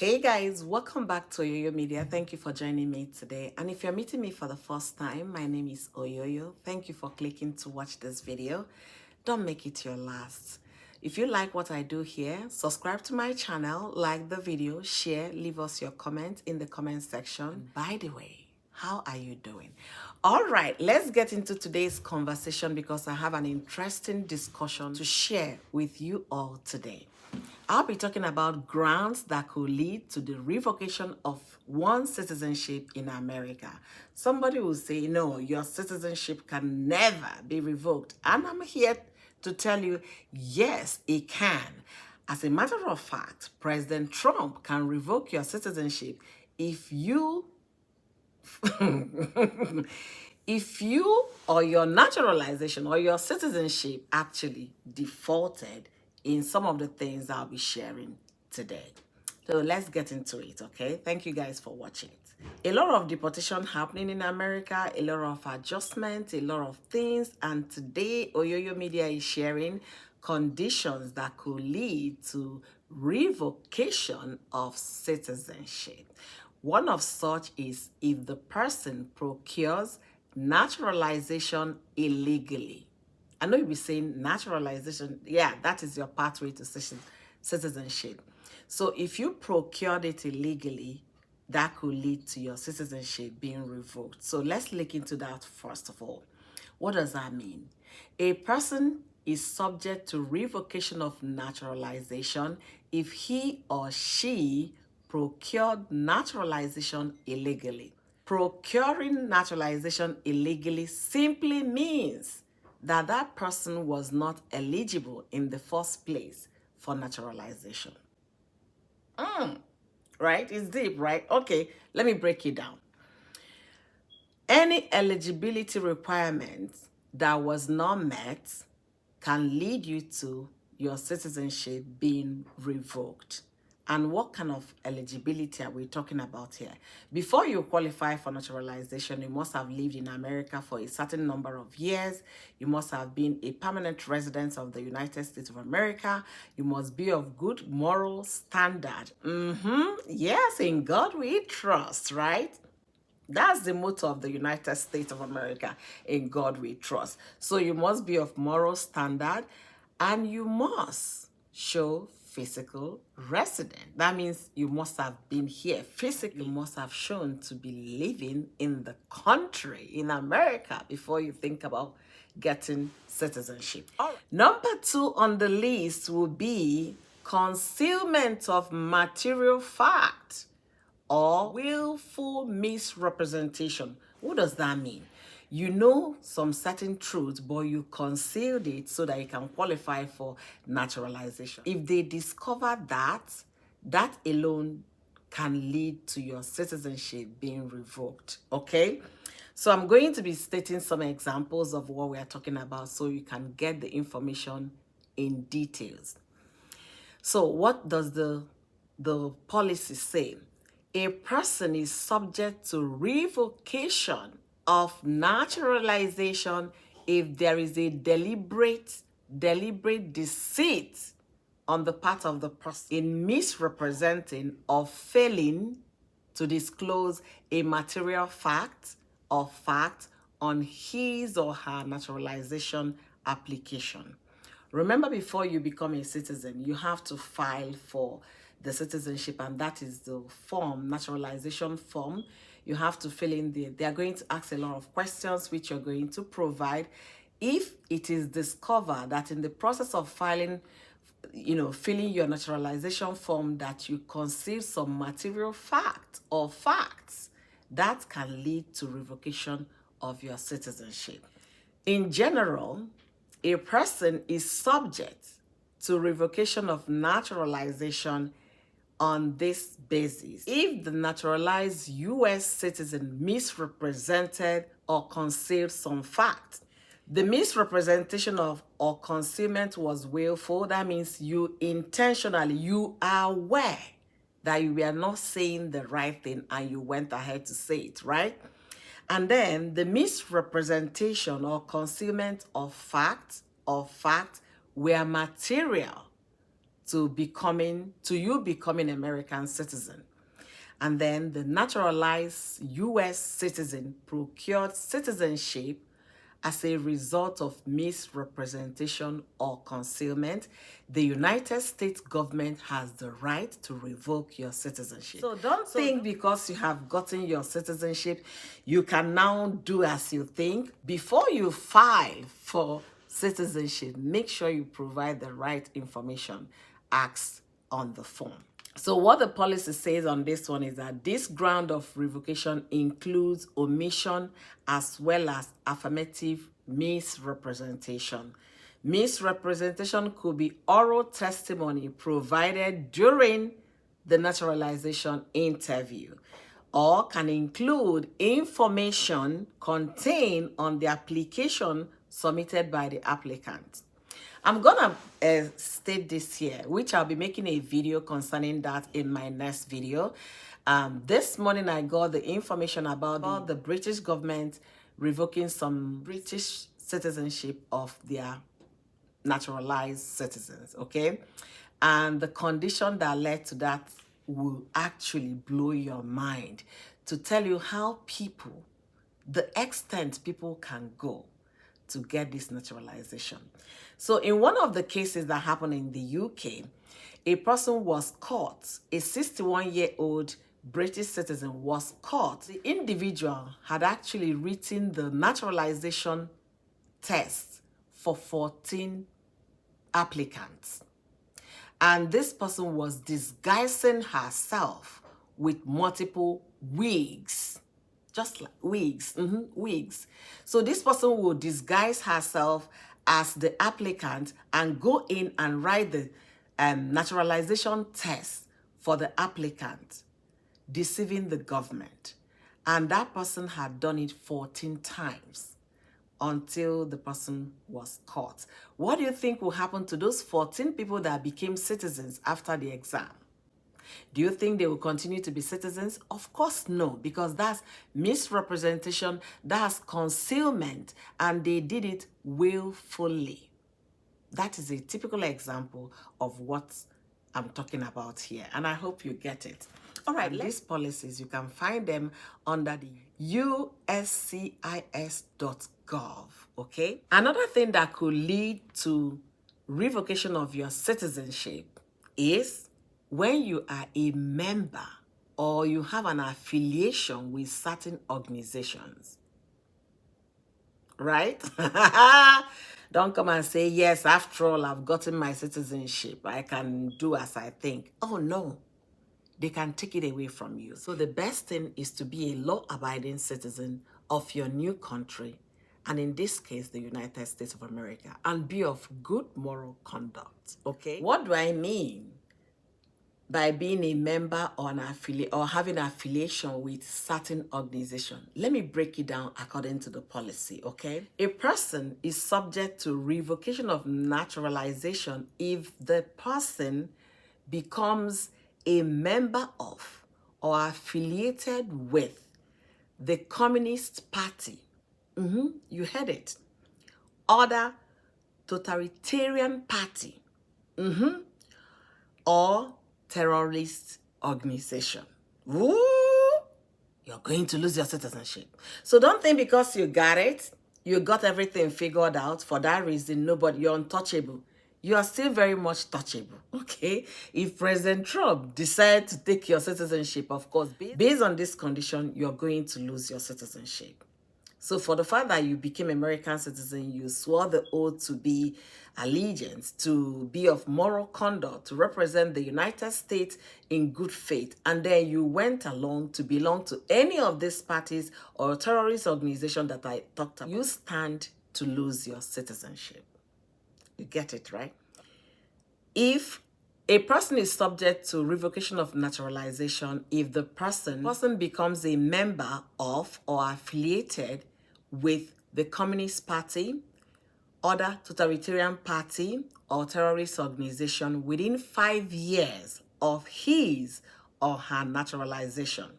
Hey guys, welcome back to Oyoyo Media. Thank you for joining me today. And if you're meeting me for the first time, my name is Oyoyo. Thank you for clicking to watch this video. Don't make it your last. If you like what I do here, subscribe to my channel, like the video, share, leave us your comment in the comment section. And by the way, how are you doing? All right, let's get into today's conversation because I have an interesting discussion to share with you all today. I'll be talking about grounds that could lead to the revocation of one's citizenship in America. Somebody will say, no, your citizenship can never be revoked. And I'm here to tell you, yes, it can. As a matter of fact, President Trump can revoke your citizenship if you if you or your naturalization or your citizenship actually defaulted in some of the things I'll be sharing today. So let's get into it, okay? Thank you guys for watching. A lot of deportation happening in America, a lot of adjustments, a lot of things, and today Oyoyo Media is sharing conditions that could lead to revocation of citizenship. One of such is if the person procures naturalization illegally. I know you'll be saying naturalization, yeah, that is your pathway to citizenship. So if you procured it illegally, that could lead to your citizenship being revoked. So let's look into that first of all. What does that mean? A person is subject to revocation of naturalization if he or she procured naturalization illegally. Procuring naturalization illegally simply means that that person was not eligible in the first place for naturalization. Right? It's deep, right? Okay, let me break it down. Any eligibility requirement that was not met can lead you to your citizenship being revoked. And what kind of eligibility are we talking about here? Before you qualify for naturalization, you must have lived in America for a certain number of years. You must have been a permanent resident of the United States of America. You must be of good moral standard. Yes, in God we trust, right? That's the motto of the United States of America. In God we trust. So you must be of moral standard and you must show physical resident. That means you must have been here physically. You must have shown to be living in the country, in America, before you think about getting citizenship. Number 2 on the list would be concealment of material fact or willful misrepresentation. What does that mean? You know some certain truth, but you concealed it so that you can qualify for naturalization. If they discover that, that alone can lead to your citizenship being revoked, okay? So I'm going to be stating some examples of what we are talking about so you can get the information in details. So what does the policy say? A person is subject to revocation of naturalization if there is a deliberate deceit on the part of the person in misrepresenting or failing to disclose a material fact or fact on his or her naturalization application. Remember, before you become a citizen, you have to file for the citizenship, and that is the form, naturalization form. You have to fill in there. They are going to ask a lot of questions, which you're going to provide. If it is discovered that in the process of filing, filling your naturalization form, that you conceal some material fact or facts, that can lead to revocation of your citizenship. In general, a person is subject to revocation of naturalization on this basis if the naturalized U.S. citizen misrepresented or concealed some fact. The misrepresentation of or concealment was willful. That means you intentionally, you are aware that you were not saying the right thing and you went ahead to say it, right? And then the misrepresentation or concealment of fact were material to you becoming American citizen. And then the naturalized U.S. citizen procured citizenship as a result of misrepresentation or concealment. The United States government has the right to revoke your citizenship. So don't think because you have gotten your citizenship, you can now do as you think. Before you file for citizenship, make sure you provide the right information asked on the form. So what the policy says on this one is that this ground of revocation includes omission as well as affirmative misrepresentation. Misrepresentation could be oral testimony provided during the naturalization interview, or can include information contained on the application submitted by the applicant. I'm gonna state this here, which I'll be making a video concerning that in my next video. This morning I got the information about the British government revoking some British citizenship of their naturalized citizens, okay? And the condition that led to that will actually blow your mind, to tell you how people, the extent people can go to get this naturalization. So in one of the cases that happened in the UK, a person was caught, a 61-year-old British citizen was caught. The individual had actually written the naturalization test for 14 applicants. And this person was disguising herself with multiple wigs. Just like wigs, wigs. So this person will disguise herself as the applicant and go in and write the naturalization test for the applicant, deceiving the government. And that person had done it 14 times until the person was caught. What do you think will happen to those 14 people that became citizens after the exam? Do you think they will continue to be citizens? Of course no, because that's misrepresentation, that's concealment, and they did it willfully. That is a typical example of what I'm talking about here, and I hope you get it. All right, these policies, you can find them under the uscis.gov, okay? Another thing that could lead to revocation of your citizenship is when you are a member or you have an affiliation with certain organizations, right? Don't come and say, yes, after all, I've gotten my citizenship, I can do as I think. Oh, no. They can take it away from you. So the best thing is to be a law-abiding citizen of your new country, and in this case, the United States of America, and be of good moral conduct, okay? What do I mean by being a member or an affiliate or having an affiliation with certain organization? Let me break it down according to the policy, okay? A person is subject to revocation of naturalization if the person becomes a member of or affiliated with the Communist Party. You heard it. Other totalitarian party. Or terrorist organization. Ooh, you're going to lose your citizenship. So don't think because you got it, you got everything figured out. For that reason, you're untouchable. You are still very much touchable, okay? If President Trump decides to take your citizenship, of course, based on this condition, you're going to lose your citizenship. So for the fact that you became American citizen, you swore the oath to be allegiance, to be of moral conduct, to represent the United States in good faith, and then you went along to belong to any of these parties or terrorist organization that I talked about, you stand to lose your citizenship. You get it, right? If a person is subject to revocation of naturalization if the person becomes a member of or affiliated with the Communist Party, other totalitarian party, or terrorist organization within 5 years of his or her naturalization.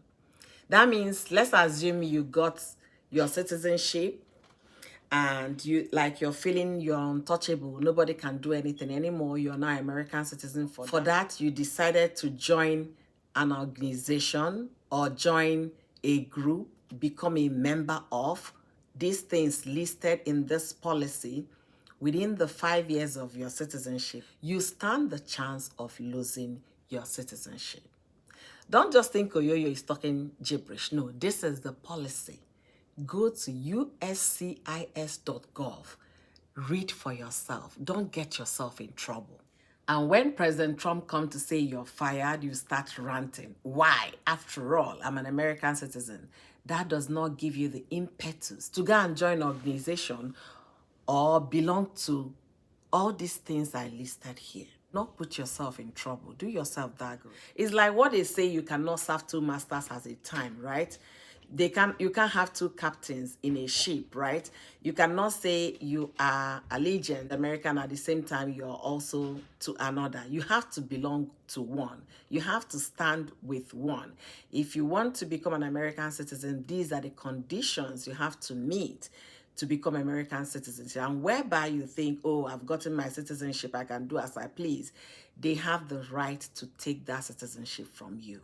That means, let's assume you got your citizenship and you're feeling you're untouchable, nobody can do anything anymore, you're not an American citizen. For that, you decided to join an organization or join a group, become a member of these things listed in this policy. Within the 5 years of your citizenship, you stand the chance of losing your citizenship. Don't just think Oyoyo is talking gibberish. No, this is the policy. Go to uscis.gov. Read for yourself. Don't get yourself in trouble. And when President Trump comes to say you're fired, you start ranting. Why? After all, I'm an American citizen. That does not give you the impetus to go and join an organization or belong to all these things I listed here. Not put yourself in trouble. Do yourself that good. It's like what they say, you cannot serve two masters at a time, right? You can't have two captains in a ship, right? You cannot say you are allegiant American at the same time you're also to another. You have to belong to one. You have to stand with one. If you want to become an American citizen, these are the conditions you have to meet to become American citizens. And whereby you think, oh, I've gotten my citizenship, I can do as I please, they have the right to take that citizenship from you.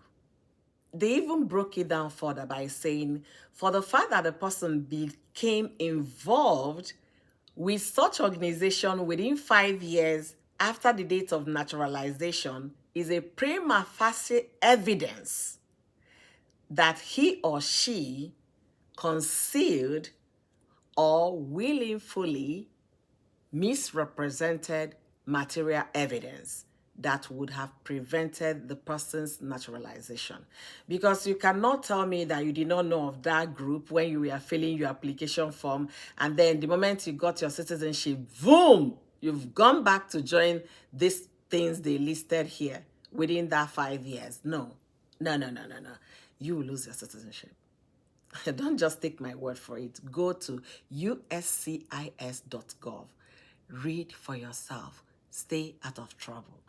They even broke it down further by saying, for the fact that the person became involved with such organization within 5 years after the date of naturalization is a prima facie evidence that he or she concealed or willfully misrepresented material evidence that would have prevented the person's naturalization. Because you cannot tell me that you did not know of that group when you were filling your application form, and then the moment you got your citizenship, boom, you've gone back to join these things they listed here within that 5 years. No. You will lose your citizenship. Don't just take my word for it. Go to uscis.gov. Read for yourself. Stay out of trouble.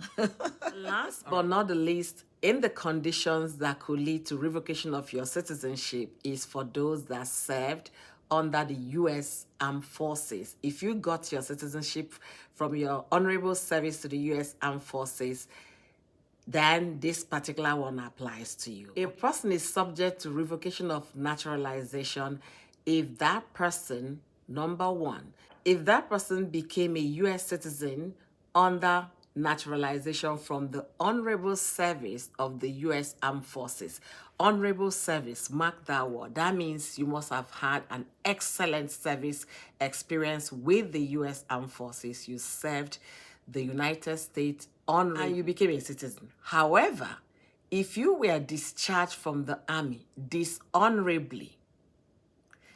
Last but not the least, in the conditions that could lead to revocation of your citizenship is for those that served under the U.S. Armed Forces. If you got your citizenship from your honorable service to the U.S. Armed Forces, then this particular one applies to you. A person is subject to revocation of naturalization if that person, number one, if that person became a U.S. citizen under naturalization from the honorable service of the U.S. Armed Forces. Honorable service, mark that word. That means you must have had an excellent service experience with the U.S. Armed Forces. You served the United States honorably and you became a citizen. However, if you were discharged from the army dishonorably,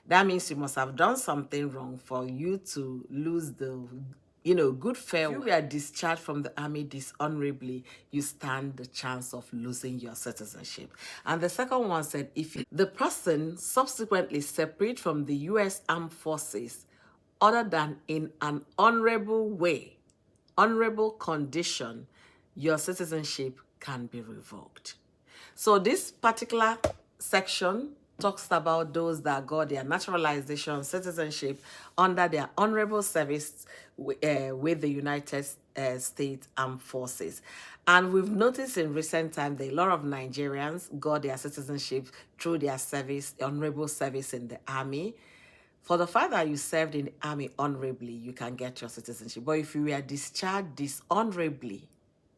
that means you must have done something wrong for you to lose the, good farewell. If you were discharged from the army dishonorably, you stand the chance of losing your citizenship. And the second one said, if the person subsequently separate from the U.S. Armed Forces other than in an honorable way, honorable condition, your citizenship can be revoked. So this particular section talks about those that got their naturalization citizenship under their honorable service with the United States Armed Forces. And we've noticed in recent times that a lot of Nigerians got their citizenship through their service, honorable service in the army. For the fact that you served in the army honorably, you can get your citizenship. But if you were discharged dishonorably,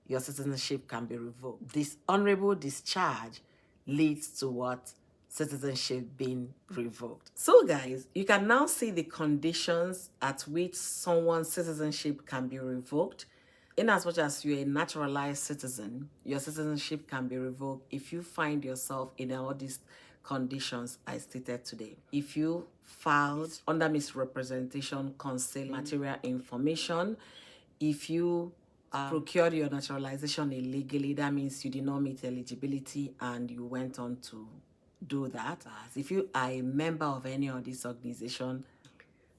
your citizenship can be revoked. This honorable discharge leads to what? Citizenship being revoked. So guys, you can now see the conditions at which someone's citizenship can be revoked. In as much as you're a naturalized citizen, your citizenship can be revoked if you find yourself in all these conditions I stated today. If you filed under misrepresentation, concealing material information, if you procured your naturalization illegally, that means you did not meet eligibility and you went on to do that. If you are a member of any of these organizations.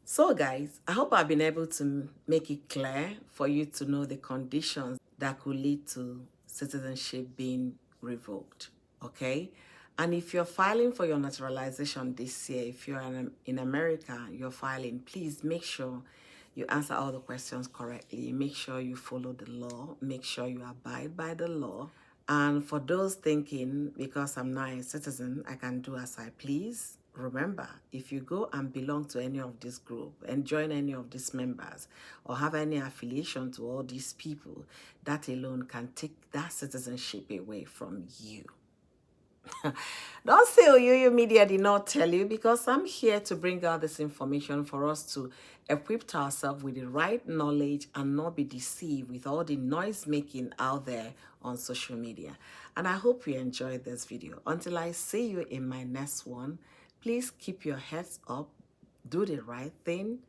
So guys, I hope I've been able to make it clear for you to know the conditions that could lead to citizenship being revoked, okay? And if you're filing for your naturalization this year, if you're in America, you're filing, please make sure you answer all the questions correctly. Make sure you follow the law. Make sure you abide by the law. And for those thinking, because I'm not a citizen, I can do as I please. Remember, if you go and belong to any of this group and join any of these members or have any affiliation to all these people, that alone can take that citizenship away from you. Don't say Oyoyo Media did not tell you, because I'm here to bring out this information for us to equip ourselves with the right knowledge and not be deceived with all the noise making out there on social media. And I hope you enjoyed this video. Until I see you in my next one, please keep your heads up, do the right thing,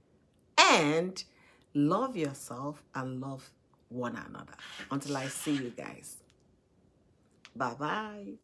and love yourself and love one another. Until I see you guys. Bye-bye.